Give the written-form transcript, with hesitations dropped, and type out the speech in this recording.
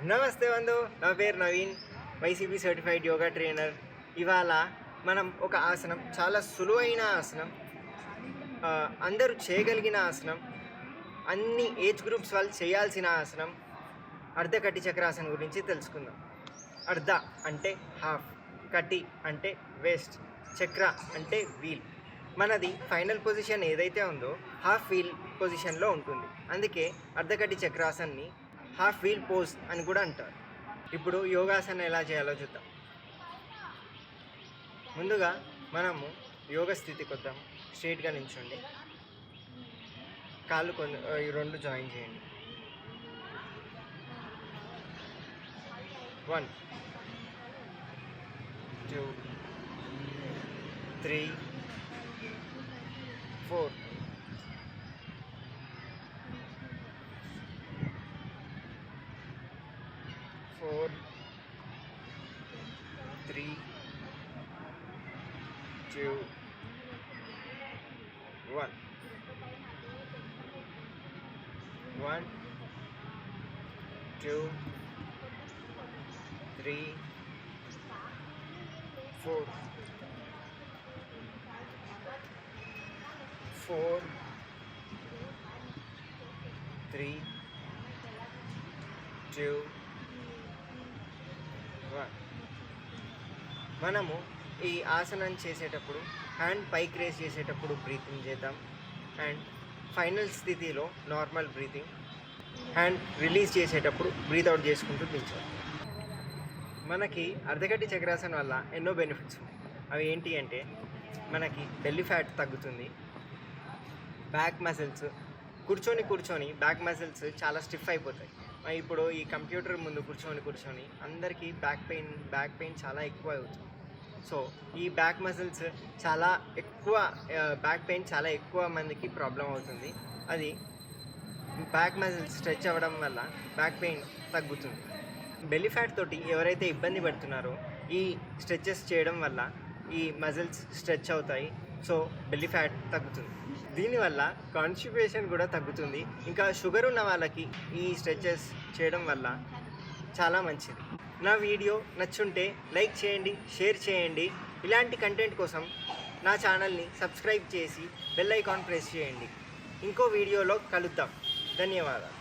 నమస్తే బంధు, నా పేరు Naveen, YCP certified yoga trainer. ఇవాళ మనం ఒక ఆసనం, చాలా సులువైన ఆసనం, అందరూ చేయగలిగిన ఆసనం, అన్ని ఏజ్ గ్రూప్స్ వాళ్ళు చేయాల్సిన ఆసనం, అర్ధకటి చక్రాసనం గురించి తెలుసుకుందాం. అర్ధ అంటే హాఫ్, కటి అంటే వేస్ట్, చక్ర అంటే వీల్. మనది ఫైనల్ పొజిషన్ ఏదైతే ఉందో హాఫ్ వీల్ పొజిషన్లో ఉంటుంది. అందుకే అర్ధకటి చక్రాసన్ని హాఫ్ వీల్ పోజ్ అని కూడా అంటారు. ఇప్పుడు యోగాసనం ఎలా చేయాలో చూద్దాం. ముందుగా మనము యోగ స్థితికి వద్దాం. స్ట్రైట్గా నిల్చోండి, కాళ్ళు ఈ రెండు జాయిన్ చేయండి. 1 2 3 4 4 3 2 1 1 2 3 4 4 3 2 1. మనము ఈ ఆసనం చేసేటప్పుడు హ్యాండ్ పైకి రేస్ చేసేటప్పుడు బ్రీతింగ్ చేద్దాం. అండ్ ఫైనల్ స్థితిలో నార్మల్ బ్రీతింగ్. హ్యాండ్ రిలీజ్ చేసేటప్పుడు బ్రీత్ అవుట్ చేసుకుంటూ దించాలి. మనకి అర్ధకటి చక్రాసనం వల్ల ఎన్నో బెనిఫిట్స్ ఉన్నాయి. అవి ఏంటి అంటే, మనకి బెల్లీ ఫ్యాట్ తగ్గుతుంది, బ్యాక్ మజిల్స్ కూర్చొని బ్యాక్ మజిల్స్ చాలా స్టిఫ్ అయిపోతాయి. ఇప్పుడు ఈ కంప్యూటర్ ముందు కూర్చొని అందరికీ బ్యాక్ పెయిన్ చాలా ఎక్కువ అవుతుంది. సో ఈ బ్యాక్ మజిల్స్ బ్యాక్ పెయిన్ చాలా ఎక్కువ మందికి ప్రాబ్లం అవుతుంది. అది బ్యాక్ మజిల్స్ స్ట్రెచ్ అవ్వడం వల్ల బ్యాక్ పెయిన్ తగ్గుతుంది. బెల్లీ ఫ్యాట్ తోటి ఎవరైతే ఇబ్బంది పడుతున్నారో ఈ స్ట్రెచెస్ చేయడం వల్ల ఈ మజిల్స్ స్ట్రెచ్ అవుతాయి. సో బెల్లీ ఫ్యాట్ తగ్గుతుంది. దీనివల్ల కాన్స్టిపేషన్ కూడా తగ్గుతుంది. ఇంకా షుగర్ ఉన్న వాళ్ళకి ఈ స్ట్రెచెస్ చేయడం వల్ల చాలా మంచిది. నా వీడియో నచ్చుంటే లైక్ చేయండి, షేర్ చేయండి. ఇలాంటి కంటెంట్ కోసం నా ఛానల్ని సబ్స్క్రైబ్ చేసి బెల్ ఐకాన్ ప్రెస్ చేయండి. ఇంకో వీడియోలో కలుద్దాం. ధన్యవాదాలు.